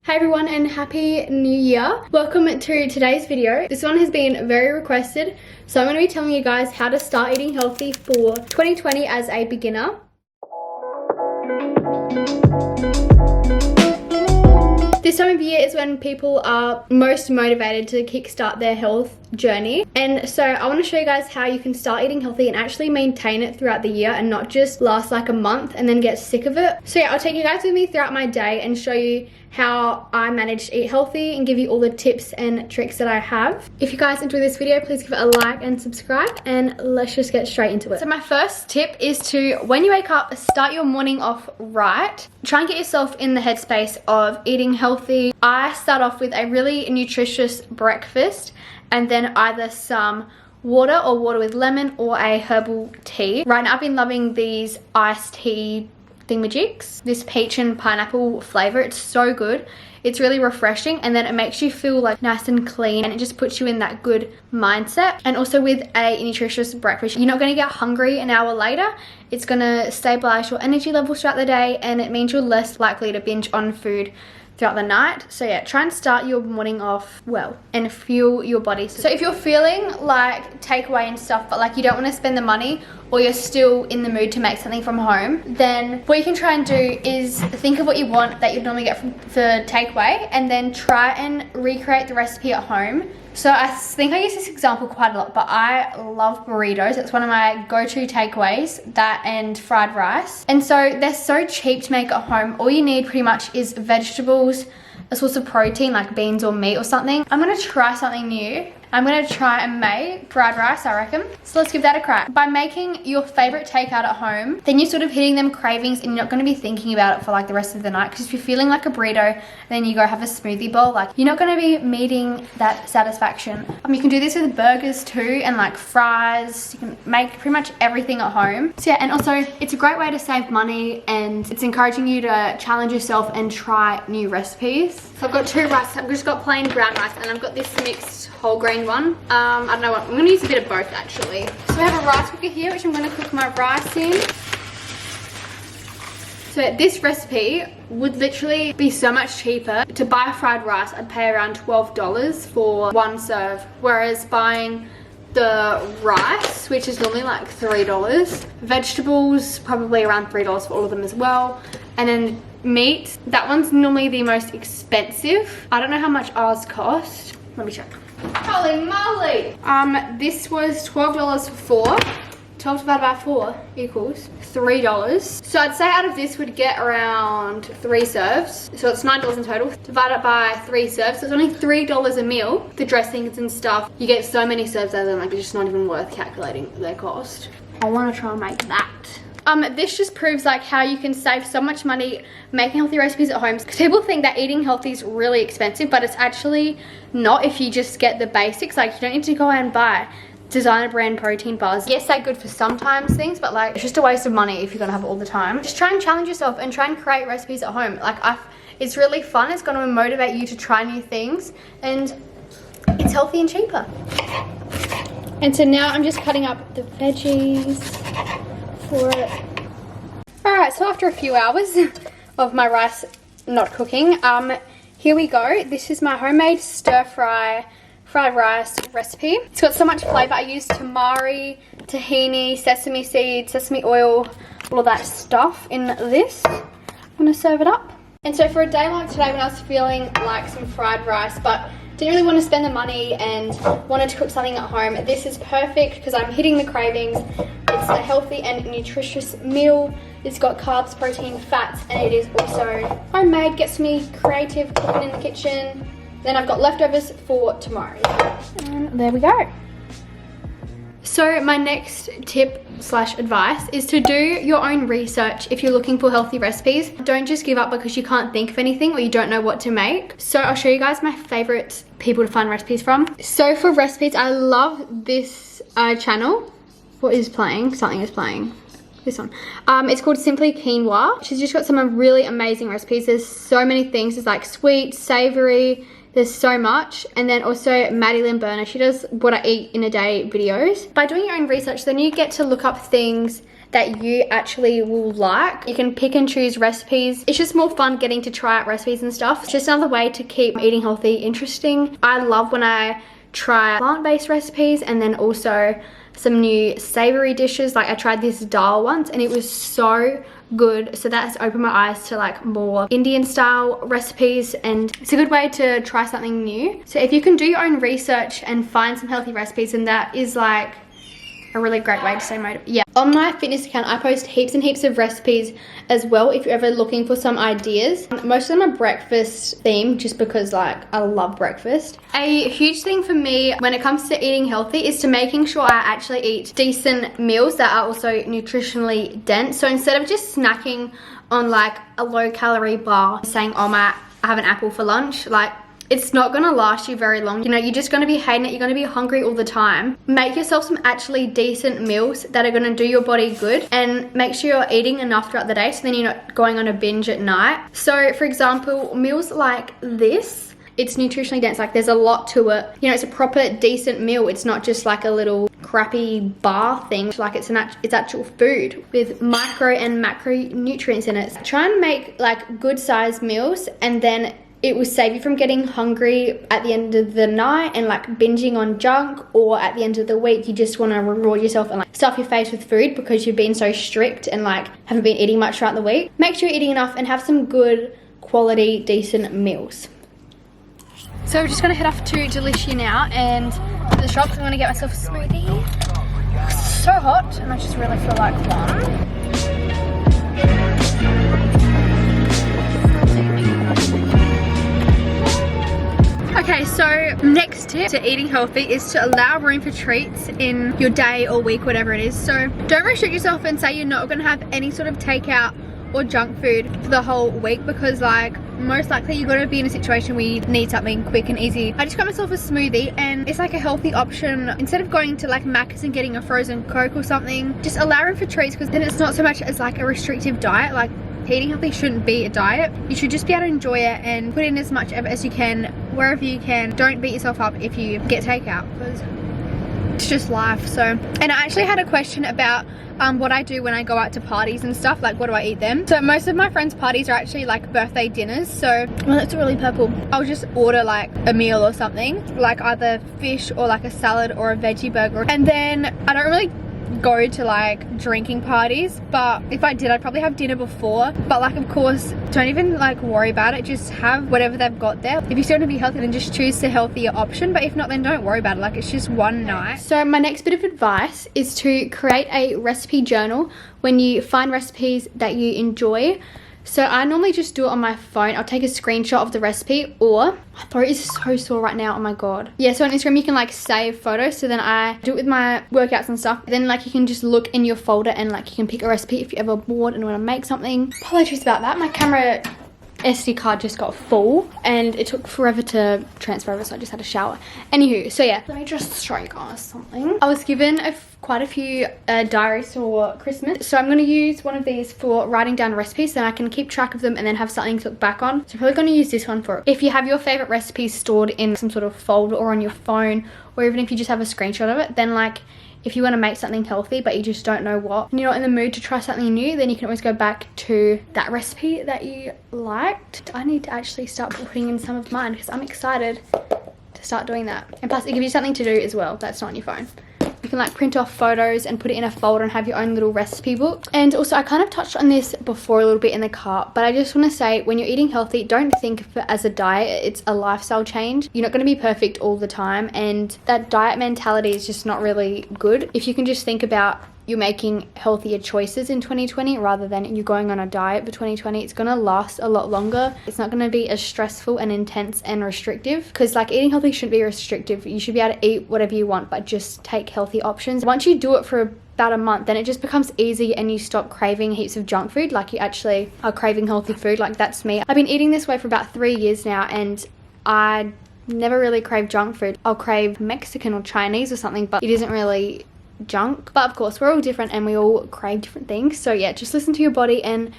Hi everyone and happy new year. Welcome to today's video. This one has been very requested, so I'm going to be telling you guys how to start eating healthy for 2020 as a beginner. This time of year is when people are most motivated to kickstart their health journey, and so I want to show you guys how you can start eating healthy and actually maintain it throughout the year and not just last like a month and then get sick of it. So yeah, I'll take you guys with me throughout my day and show you how I manage to eat healthy and give you all the tips and tricks that I have. If you guys enjoy this video, please give it a like and subscribe, and let's just get straight into it. So my first tip is to, when you wake up, start your morning off right. Try and get yourself in the headspace of eating healthy. I start off with a really nutritious breakfast and then either some water or water with lemon or a herbal tea. Right now I've been loving these iced tea thingamajigs, this peach and pineapple flavor. It's so good. It's really refreshing, and then it makes you feel like nice and clean, and it just puts you in that good mindset. And also with a nutritious breakfast, you're not going to get hungry an hour later. It's going to stabilize your energy levels throughout the day, and it means you're less likely to binge on food throughout the night. So yeah, try and start your morning off well and fuel your body. So if you're feeling like takeaway and stuff, but like you don't want to spend the money, or you're still in the mood to make something from home, then what you can try and do is think of what you want that you'd normally get for takeaway, and then try and recreate the recipe at home. So I think I use this example quite a lot, but I love burritos. It's one of my go-to takeaways, that and fried rice. And so they're so cheap to make at home. All you need pretty much is vegetables, a source of protein like beans or meat or something. I'm gonna try something new. I'm gonna try and make fried rice, I reckon. So let's give that a crack. By making your favorite takeout at home, then you're sort of hitting them cravings, and you're not gonna be thinking about it for like the rest of the night. Because if you're feeling like a burrito, and then you go have a smoothie bowl, like you're not gonna be meeting that satisfaction. You can do this with burgers too, and like fries. You can make pretty much everything at home. So yeah, and also it's a great way to save money, and it's encouraging you to challenge yourself and try new recipes. So I've got two rice. I've just got plain brown rice, and I've got this mixed whole grain one. I don't know what, I'm gonna use a bit of both actually. So I have a rice cooker here, which I'm gonna cook my rice in. So this recipe would literally be so much cheaper. To buy fried rice, I'd pay around $12 for one serve, whereas buying the rice, which is normally like $3, vegetables probably around $3 for all of them as well, and then meat, that one's normally the most expensive. I don't know how much ours cost. Let me check. Holy moly! This was $12 for 4. 12 divided by 4 equals $3. So I'd say out of this would get around 3 serves. So it's $9 in total. Divide it by 3 serves. So it's only $3 a meal. The dressings and stuff, you get so many serves out of them, like it's just not even worth calculating their cost. I want to try and make that. This just proves like how you can save so much money making healthy recipes at home. Because people think that eating healthy is really expensive, but it's actually not if you just get the basics. Like you don't need to go out and buy designer brand protein bars. Yes, they're good for sometimes things, but like it's just a waste of money if you're gonna have it all the time. Just try and challenge yourself and try and create recipes at home. Like it's really fun. It's gonna motivate you to try new things, and it's healthy and cheaper. And so now I'm just cutting up the veggies for it. Alright, so after a few hours of my rice not cooking, here we go. This is my homemade stir-fry fried rice recipe. It's got so much flavor. I use tamari, tahini, sesame seeds, sesame oil, all of that stuff in this. I'm gonna serve it up. And so for a day like today, when I was feeling like some fried rice but didn't really want to spend the money and wanted to cook something at home, this is perfect because I'm hitting the cravings. It's a healthy and nutritious meal. It's got carbs, protein, fats, and it is also homemade. Gets me creative cooking in the kitchen. Then I've got leftovers for tomorrow. And there we go. So my next tip slash advice is to do your own research if you're looking for healthy recipes. Don't just give up because you can't think of anything or you don't know what to make. So I'll show you guys my favorite people to find recipes from. So for recipes, I love this channel. What is playing? Something is playing. This one. It's called Simply Quinoa. She's just got some really amazing recipes. There's so many things. There's like sweet, savory, there's so much. And then also Maddie Lynn Berner, she does what I eat in a day videos. By doing your own research, then you get to look up things that you actually will like. You can pick and choose recipes. It's just more fun getting to try out recipes and stuff. It's just another way to keep eating healthy interesting. I love when I try plant-based recipes and then also some new savory dishes. Like I tried this dal once and it was so good, so that has opened my eyes to like more Indian style recipes, and it's a good way to try something new. So if you can do your own research and find some healthy recipes, and that is like a really great way to stay motivated. Yeah, on my fitness account I post heaps and heaps of recipes as well if you're ever looking for some ideas. Most of them are breakfast themed just because like I love breakfast. A huge thing for me when it comes to eating healthy is to making sure I actually eat decent meals that are also nutritionally dense. So instead of just snacking on like a low calorie bar saying, oh I have an apple for lunch, like it's not gonna last you very long. You know, you're just gonna be hating it. You're gonna be hungry all the time. Make yourself some actually decent meals that are gonna do your body good, and make sure you're eating enough throughout the day so then you're not going on a binge at night. So for example, meals like this, it's nutritionally dense, like there's a lot to it. You know, it's a proper decent meal. It's not just like a little crappy bar thing. Like it's actual food with micro and macro nutrients in it. Try and make like good sized meals, and then it will save you from getting hungry at the end of the night and like binging on junk, or at the end of the week you just want to reward yourself and like stuff your face with food because you've been so strict and like haven't been eating much throughout the week. Make sure you're eating enough and have some good quality decent meals. So we're just gonna head off to Delicia now and to the shop. I'm gonna get myself a smoothie. It's so hot and I just really feel like one. Okay, so next tip to eating healthy is to allow room for treats in your day or week, whatever it is. So don't restrict yourself and say you're not going to have any sort of takeout or junk food for the whole week, because like most likely you're going to be in a situation where you need something quick and easy. I just got myself a smoothie and it's like a healthy option. Instead of going to like Macca's and getting a frozen Coke or something, just allow room for treats, because then it's not so much as like a restrictive diet. Like eating healthy shouldn't be a diet. You should just be able to enjoy it and put in as much effort as you can wherever you can. Don't beat yourself up if you get takeout, because it's just life. So, and I actually had a question about what I do when I go out to parties and stuff, like what do I eat them. So most of my friends' parties are actually like birthday dinners. So, well, it's really purple. I'll just order like a meal or something, like either fish or like a salad or a veggie burger. And then I don't really go to like drinking parties, but if I did I'd probably have dinner before. But like of course don't even like worry about it, just have whatever they've got there. If you still want to be healthy then just choose the healthier option, but if not then don't worry about it, like it's just one night. So my next bit of advice is to create a recipe journal when you find recipes that you enjoy. So I normally just do it on my phone. I'll take a screenshot of the recipe, or my throat is so sore right now, oh my god. Yeah, so on Instagram you can like save photos, so then I do it with my workouts and stuff. Then like you can just look in your folder and like you can pick a recipe if you're ever bored and want to make something. Apologies about that, my camera SD card just got full and it took forever to transfer over, so I just had a shower. Anywho, so yeah, let me just show you guys something. I was given quite a few diaries for Christmas, so I'm going to use one of these for writing down recipes so I can keep track of them and then have something to look back on. So I'm probably going to use this one for it. If you have your favorite recipes stored in some sort of folder or on your phone, or even if you just have a screenshot of it, then like if you want to make something healthy but you just don't know what, and you're not in the mood to try something new, then you can always go back to that recipe that you liked. I need to actually start putting in some of mine because I'm excited to start doing that. And plus it gives you something to do as well that's not on your phone. You can like print off photos and put it in a folder and have your own little recipe book. And also I kind of touched on this before a little bit in the cart, but I just want to say when you're eating healthy, don't think of it as a diet. It's a lifestyle change. You're not going to be perfect all the time, and that diet mentality is just not really good. If you can just think about you're making healthier choices in 2020 rather than you going on a diet for 2020, it's going to last a lot longer. It's not going to be as stressful and intense and restrictive, because like eating healthy shouldn't be restrictive. You should be able to eat whatever you want, but just take healthy options. Once you do it for about a month, then it just becomes easy and you stop craving heaps of junk food. Like you actually are craving healthy food. Like that's me. I've been eating this way for about 3 years now and I never really crave junk food. I'll crave Mexican or Chinese or something, but it isn't really junk. But of course we're all different and we all crave different things. So yeah, just listen to your body and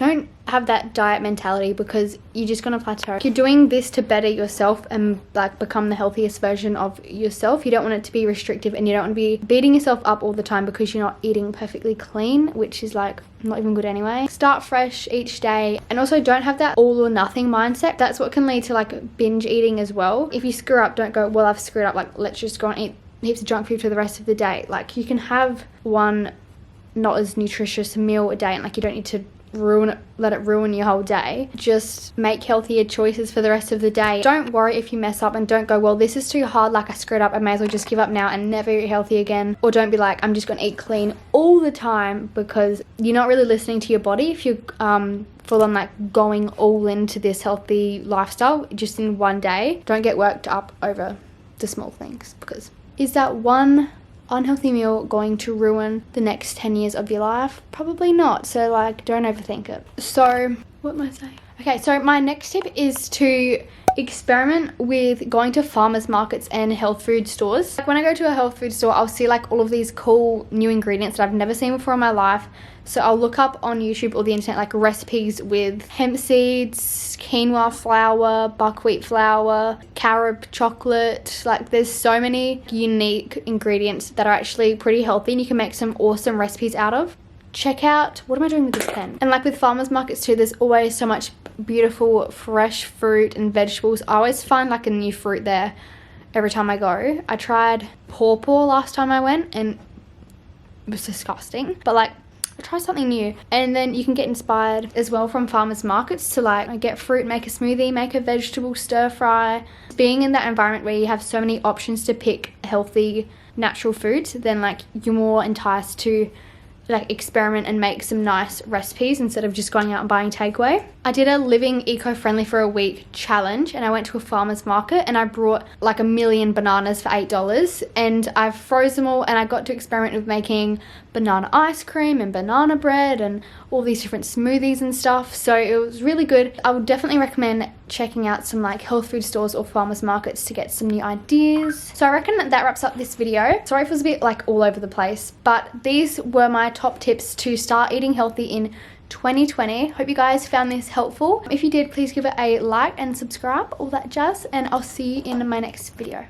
don't have that diet mentality, because you're just gonna plateau. You're doing this to better yourself and like become the healthiest version of yourself. You don't want it to be restrictive, and you don't want to be beating yourself up all the time because you're not eating perfectly clean, which is like not even good anyway. Start fresh each day, and also don't have that all or nothing mindset. That's what can lead to like binge eating as well. If you screw up, don't go, well, I've screwed up, like let's just go and eat heaps of junk food for the rest of the day. Like you can have one not as nutritious meal a day, and like you don't need to let it ruin your whole day. Just make healthier choices for the rest of the day. Don't worry if you mess up, and don't go, well, this is too hard, like I screwed up, I may as well just give up now and never eat healthy again. Or don't be like, I'm just gonna eat clean all the time, because you're not really listening to your body if you're full on like going all into this healthy lifestyle just in one day. Don't get worked up over the small things, because is that one unhealthy meal going to ruin the next 10 years of your life? Probably not. So like, don't overthink it. So what am I saying? Okay, so my next tip is to experiment with going to farmers markets and health food stores. Like when I go to a health food store, I'll see like all of these cool new ingredients that I've never seen before in my life. So I'll look up on YouTube or the internet like recipes with hemp seeds, quinoa flour, buckwheat flour, carob chocolate. Like there's so many unique ingredients that are actually pretty healthy, and you can make some awesome recipes out of. Check out, what am I doing with this pen? And like with farmers markets too, there's always so much beautiful fresh fruit and vegetables. I always find like a new fruit there every time I go. I tried pawpaw last time I went, and it was disgusting, but like try something new. And then you can get inspired as well from farmers markets to like get fruit, make a smoothie, make a vegetable stir fry. Being in that environment where you have so many options to pick healthy natural foods, then like you're more enticed to like experiment and make some nice recipes instead of just going out and buying takeaway. I did a living eco-friendly for a week challenge, and I went to a farmer's market and I brought like 1 million bananas for $8, and I've frozen them all, and I got to experiment with making banana ice cream and banana bread and all these different smoothies and stuff. So it was really good. I would definitely recommend checking out some like health food stores or farmers markets to get some new ideas. So I reckon that wraps up this video. Sorry if it was a bit like all over the place, but these were my top tips to start eating healthy in 2020. Hope you guys found this helpful. If you did, please give it a like and subscribe, all that jazz, and I'll see you in my next video.